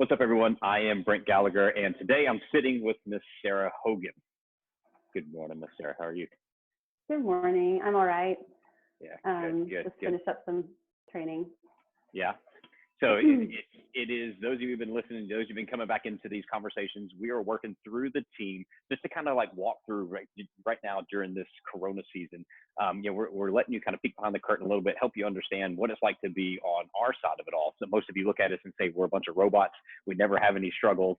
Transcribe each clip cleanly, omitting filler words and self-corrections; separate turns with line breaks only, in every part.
What's up, everyone? I am Brent Gallagher, and today I'm sitting with Miss Sarah Hogan. Good morning, Miss Sarah. How are you?
Good morning. I'm all right.
Yeah,
Just finished up some training.
Yeah. So it is, those of you who've been listening, those who've been coming back into these conversations, we are working through the team just to kind of like walk through right now during this Corona season. We're letting you kind of peek behind the curtain a little bit, help you understand what it's like to be on our side of it all. So most of you look at us and say, we're a bunch of robots. We never have any struggles.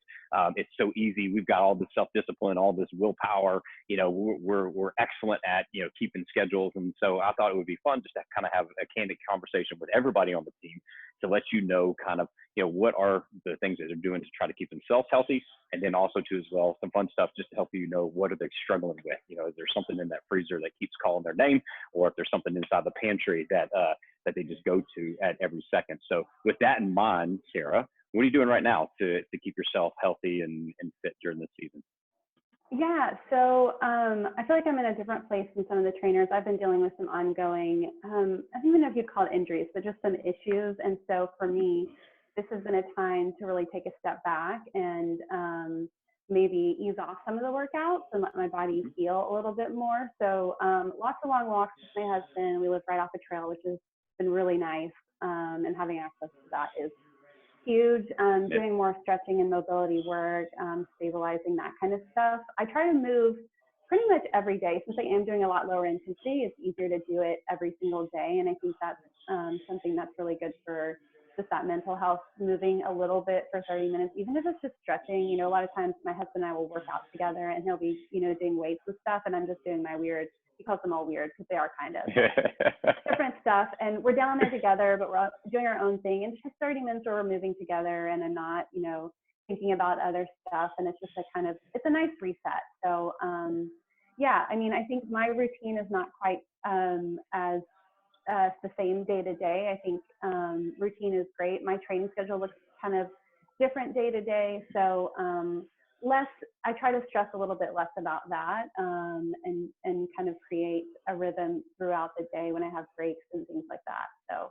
It's so easy. We've got all this self-discipline, all this willpower. We're excellent at, keeping schedules. And so I thought it would be fun just to kind of have a candid conversation with everybody on the team to let you know kind of, what are the things that they're doing to try to keep themselves healthy. And then also too, as well, some fun stuff just to help you know, what are they struggling with? Is there something in that freezer that keeps calling their name, or if there's something inside the pantry that they just go to at every second. So with that in mind, Sarah, what are you doing right now to keep yourself healthy and fit during this season?
Yeah, so I feel like I'm in a different place than some of the trainers. I've been dealing with some ongoing, I don't even know if you'd call it injuries, but just some issues. And so for me, this has been a time to really take a step back and maybe ease off some of the workouts and let my body heal a little bit more. So lots of long walks with my husband. We live right off a trail, which has been really nice. And having access to that is huge. Doing more stretching and mobility work, stabilizing, that kind of stuff. I try to move pretty much every day. Since I am doing a lot lower intensity, it's easier to do it every single day. And I think that's something that's really good for just that mental health, moving a little bit for 30 minutes, even if it's just stretching. A lot of times my husband and I will work out together and he'll be, doing weights and stuff. And I'm just doing my weird, he calls them all weird because they are kind of different stuff. And we're down there together, but we're doing our own thing. And it's just 30 minutes where we're moving together and I'm not, thinking about other stuff. And it's just it's a nice reset. So, I think my routine is not quite as the same day to day. I think routine is great. My training schedule looks kind of different day to day. So I try to stress a little bit less about that and kind of create a rhythm throughout the day when I have breaks and things like that. So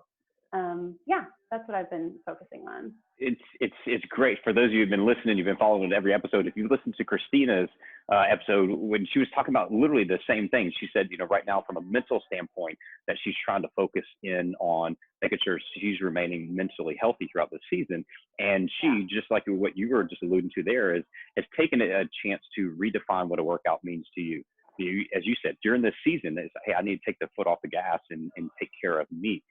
that's what I've been focusing on.
It's great. For those of you who've been listening, you've been following every episode. If you listen to Christina's episode, when she was talking about literally the same thing, she said, right now from a mental standpoint, that she's trying to focus in on making sure she's remaining mentally healthy throughout the season. And she, just like what you were just alluding to there, has taken a chance to redefine what a workout means to you. As you said, during this season, it's, hey, I need to take the foot off the gas and take care of me.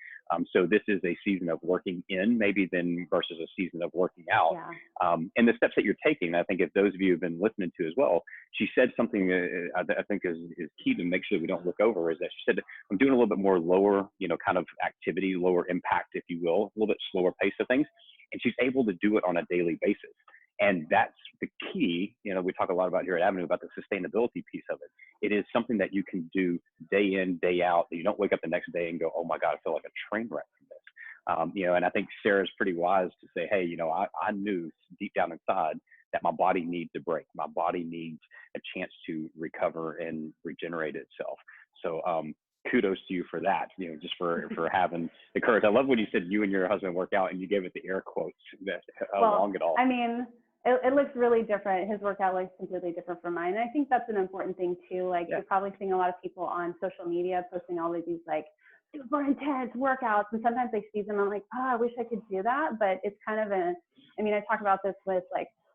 So this is a season of working in, maybe then versus a season of working out.
Yeah.
And the steps that you're taking, I think if those of you have been listening to as well, she said something I think is key to make sure we don't look over, is that she said, I'm doing a little bit more lower, kind of activity, lower impact, if you will, a little bit slower pace of things. And she's able to do it on a daily basis. And that's the key. We talk a lot about here at Avenu about the sustainability piece of it. It is something that you can do day in, day out, that you don't wake up the next day and go, oh my God, I feel like a train wreck from this. And I think Sarah's pretty wise to say, hey, I knew deep down inside that my body needs a break. My body needs a chance to recover and regenerate itself. So kudos to you for that, just for having the courage. I love when you said you and your husband work out and you gave it the air quotes along it all.
I mean, it looks really different. His workout looks completely different from mine. And I think that's an important thing too. You're probably seeing a lot of people on social media posting all of these super intense workouts. And sometimes I see them, I'm like, oh, I wish I could do that. But it's kind of I talk about this with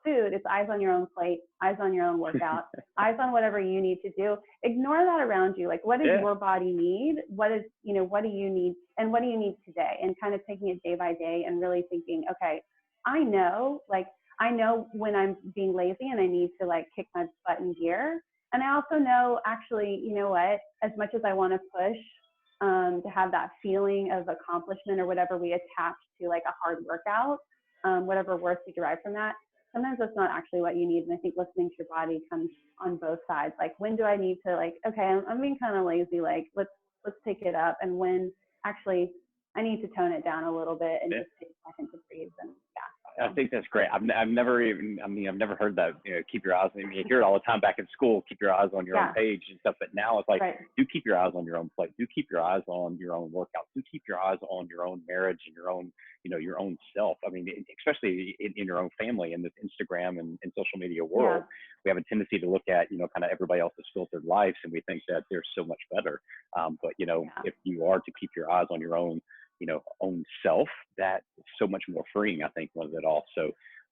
food. It's eyes on your own plate, eyes on your own workout, eyes on whatever you need to do. Ignore that around you. What does your body need? What do you need? And what do you need today? And kind of taking it day by day and really thinking, okay, I know when I'm being lazy and I need to kick my butt in gear. And I also know, actually, as much as I want to push to have that feeling of accomplishment or whatever we attach to a hard workout, whatever worth you derive from that, sometimes that's not actually what you need. And I think listening to your body comes on both sides. When do I need to okay, I'm being kind of lazy, let's take it up. And when actually I need to tone it down a little bit and just take a second to breathe. And
I think that's great. I've never even, I mean, I've never heard that, keep your eyes, I mean, you hear it all the time back in school, keep your eyes on your own
Yeah,
page and stuff. But now it's like,
right.
do keep your eyes on your own plate. Do keep your eyes on your own workouts. Do keep your eyes on your own marriage and your own, your own self. I mean, especially in your own family in this Instagram and social media
Yeah,
world, we have a tendency to look at, kind of everybody else's filtered lives and we think that they're so much better. But,
yeah,
if you are to keep your eyes on your own, own self, that is so much more freeing, I think, was it all. So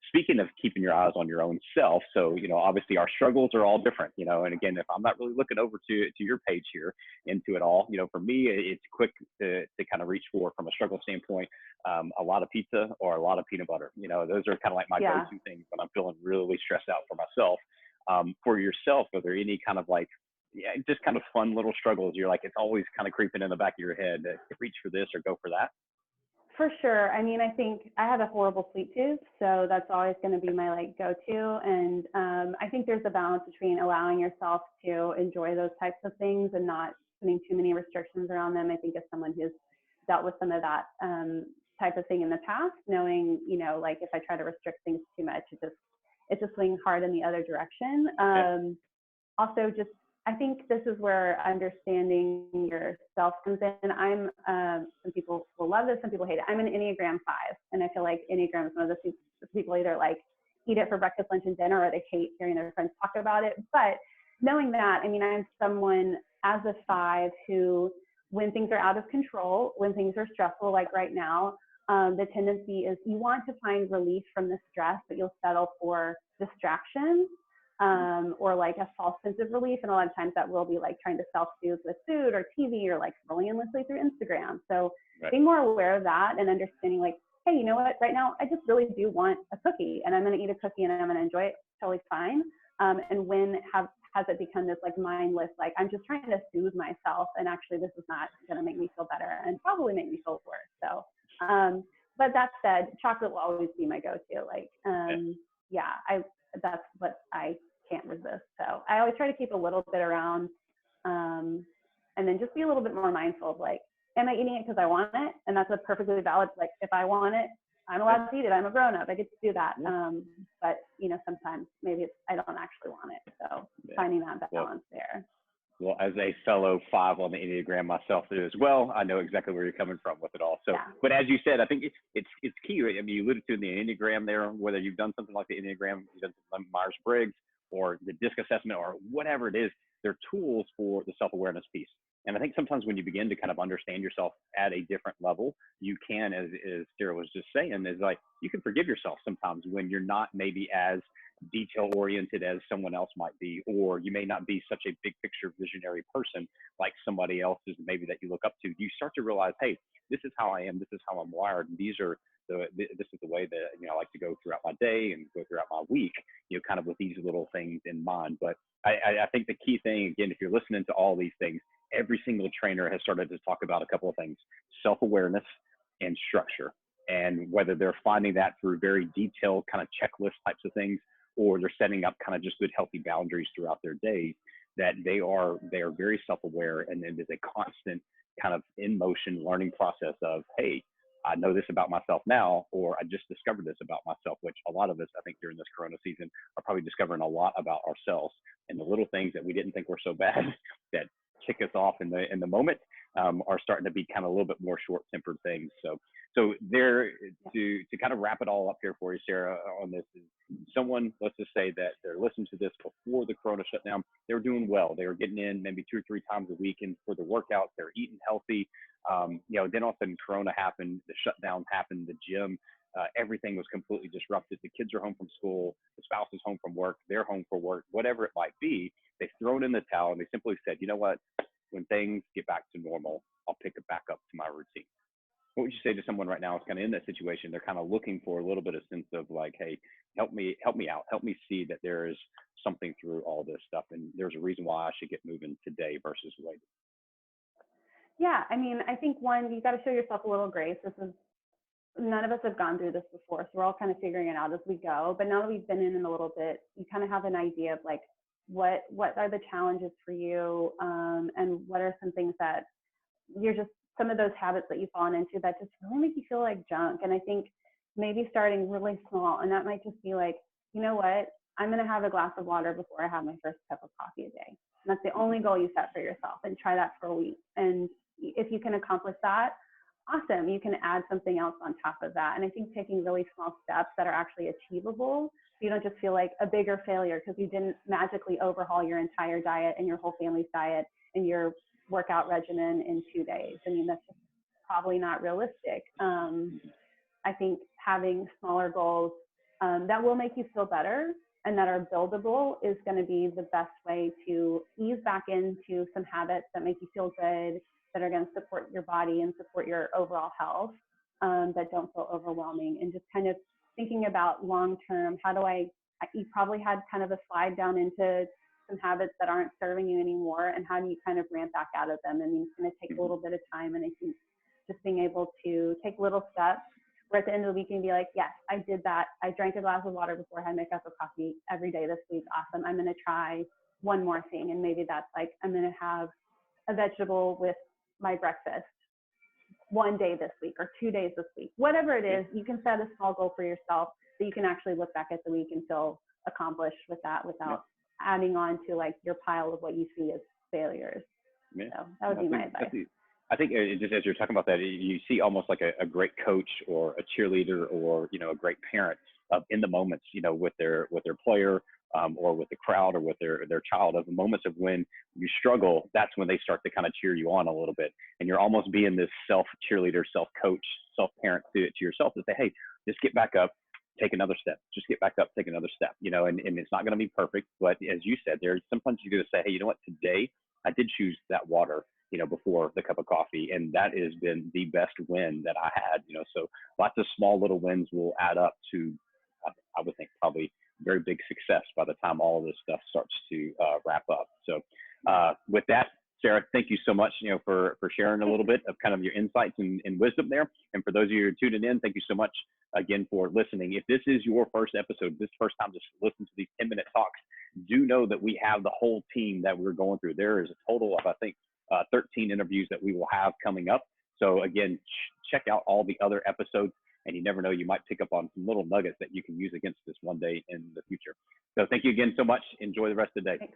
speaking of keeping your eyes on your own self, so, obviously our struggles are all different, and again, if I'm not really looking over to your page here into it all, for me, it's quick to kind of reach for, from a struggle standpoint, a lot of pizza or a lot of peanut butter. Those are kind of like my
yeah.
go-to things when I'm feeling really stressed out for myself. For yourself, are there any kind of like, yeah, just kind of fun little struggles? You're like, it's always kind of creeping in the back of your head to reach for this or go for that.
For sure. I mean, I think I have a horrible sweet tooth, so that's always going to be my like go-to. And I think there's a balance between allowing yourself to enjoy those types of things and not putting too many restrictions around them. I think as someone who's dealt with some of that type of thing in the past, knowing, like if I try to restrict things too much, it's just swing hard in the other direction.
Yeah.
Also, just I think this is where understanding yourself comes in. I'm some people will love this, some people hate it. I'm an Enneagram 5, and I feel like Enneagram is one of those things people either like eat it for breakfast, lunch, and dinner, or they hate hearing their friends talk about it. But knowing that, I mean, I'm someone as a 5 who, when things are out of control, when things are stressful, like right now, the tendency is you want to find relief from the stress, but you'll settle for distraction. Or like a false sense of relief. And a lot of times that will be like trying to self-soothe with food or TV or like scrolling endlessly through Instagram. So
Right.
being more aware of that and understanding like, hey, you know what, right now I just really do want a cookie and I'm going to eat a cookie and I'm going to enjoy it totally fine. And when has it become this like mindless, like I'm just trying to soothe myself and actually this is not going to make me feel better and probably make me feel worse. So, but that said, chocolate will always be my go-to. Like, that's what I can't resist. So I always try to keep a little bit around, and then just be a little bit more mindful of like, am I eating it because I want it? And that's a perfectly valid, like if I want it, I'm allowed to eat it. I'm a grown up. I get to do that. But sometimes maybe I don't actually want it. So finding that balance there.
Well, as a fellow 5 on the Enneagram myself as well, I know exactly where you're coming from with it all. So, But as you said, I think it's key. I mean, you alluded to in the Enneagram there, whether you've done something like the Enneagram, you've done something like Myers-Briggs or the DISC assessment or whatever it is, they're tools for the self-awareness piece. And I think sometimes when you begin to kind of understand yourself at a different level, you can, as Sarah was just saying, is like you can forgive yourself sometimes when you're not maybe as detail oriented as someone else might be, or you may not be such a big picture visionary person like somebody else is maybe that you look up to. You start to realize, hey, this is how I am, this is how I'm wired, and this is the way that I like to go throughout my day and go throughout my week, kind of with these little things in mind. But I think the key thing, again, if you're listening to all these things, every single trainer has started to talk about a couple of things: self-awareness and structure. And whether they're finding that through very detailed kind of checklist types of things, or they're setting up kind of just good, healthy boundaries throughout their day, that they are very self-aware, and it is a constant kind of in motion learning process of, hey, I know this about myself now, or I just discovered this about myself, which a lot of us, I think, during this Corona season are probably discovering a lot about ourselves, and the little things that we didn't think were so bad that kick us off in the moment are starting to be kind of a little bit more short-tempered things. So there, to kind of wrap it all up here for you, Sarah, on this, is someone, let's just say that they're listening to this before the Corona shutdown, they were doing well. They were getting in maybe 2 or 3 times a week in for the workouts. They're eating healthy. Then all of a sudden Corona happened, the shutdown happened, the gym, everything was completely disrupted. The kids are home from school, the spouse is home from work, they're home for work, whatever it might be. They've thrown in the towel and they simply said, you know what, when things get back to normal, I'll pick it back up to my routine. What would you say to someone right now who's kind of in that situation? They're kind of looking for a little bit of sense of like, hey, help me out, help me see that there is something through all this stuff, and there's a reason why I should get moving today versus waiting.
Yeah, I mean, I think one, you got to show yourself a little grace. None of us have gone through this before, so we're all kind of figuring it out as we go. But now that we've been in a little bit, you kind of have an idea of like what are the challenges for you, and what are some things that you're just, some of those habits that you've fallen into that just really make you feel like junk. And I think maybe starting really small. And that might just be like, you know what? I'm going to have a glass of water before I have my first cup of coffee a day. And that's the only goal you set for yourself, and try that for a week. And if you can accomplish that, awesome. You can add something else on top of that. And I think taking really small steps that are actually achievable, so you don't just feel like a bigger failure because you didn't magically overhaul your entire diet and your whole family's diet and your workout regimen in 2 days. I mean, that's just probably not realistic. I think having smaller goals that will make you feel better and that are buildable is going to be the best way to ease back into some habits that make you feel good, that are going to support your body and support your overall health, that don't feel overwhelming. And just kind of thinking about long term, you probably had kind of a slide down into some habits that aren't serving you anymore, and how do you kind of ramp back out of them? I mean, it's going to take a little bit of time, and I think just being able to take little steps where at the end of the week you can be like, yes, I did that. I drank a glass of water before I had my cup of coffee every day this week. Awesome. I'm going to try one more thing. And maybe that's like, I'm going to have a vegetable with my breakfast 1 day this week or 2 days this week. Whatever it is, you can set a small goal for yourself so you can actually look back at the week and feel accomplished with that without adding on to like your pile of what you see as failures. Yeah. So that would be my advice.
I think just as you're talking about that, you see almost like a great coach or a cheerleader or, you know, a great parent in the moments, you know, with their player or with the crowd or with their child. Of the moments of when you struggle, that's when they start to kind of cheer you on a little bit. And you're almost being this self cheerleader, self coach, self parent to yourself to say, hey, just get back up, take another step, just get back up, take another step, you know, and it's not going to be perfect. But as you said, there's sometimes you're going to say, hey, you know what, today I did choose that water, you know, before the cup of coffee. And that has been the best win that I had, you know, so lots of small little wins will add up to, I would think, probably very big success by the time all of this stuff starts to wrap up. So with that, Sarah, thank you so much, you know, for sharing a little bit of kind of your insights and wisdom there. And for those of you who are tuning in, thank you so much again for listening. If this is your first episode, this first time to listen to these 10-minute talks, do know that we have the whole team that we're going through. There is a total of, I think, 13 interviews that we will have coming up. So again, check out all the other episodes, and you never know, you might pick up on some little nuggets that you can use against us one day in the future. So thank you again so much. Enjoy the rest of the day.
Thanks.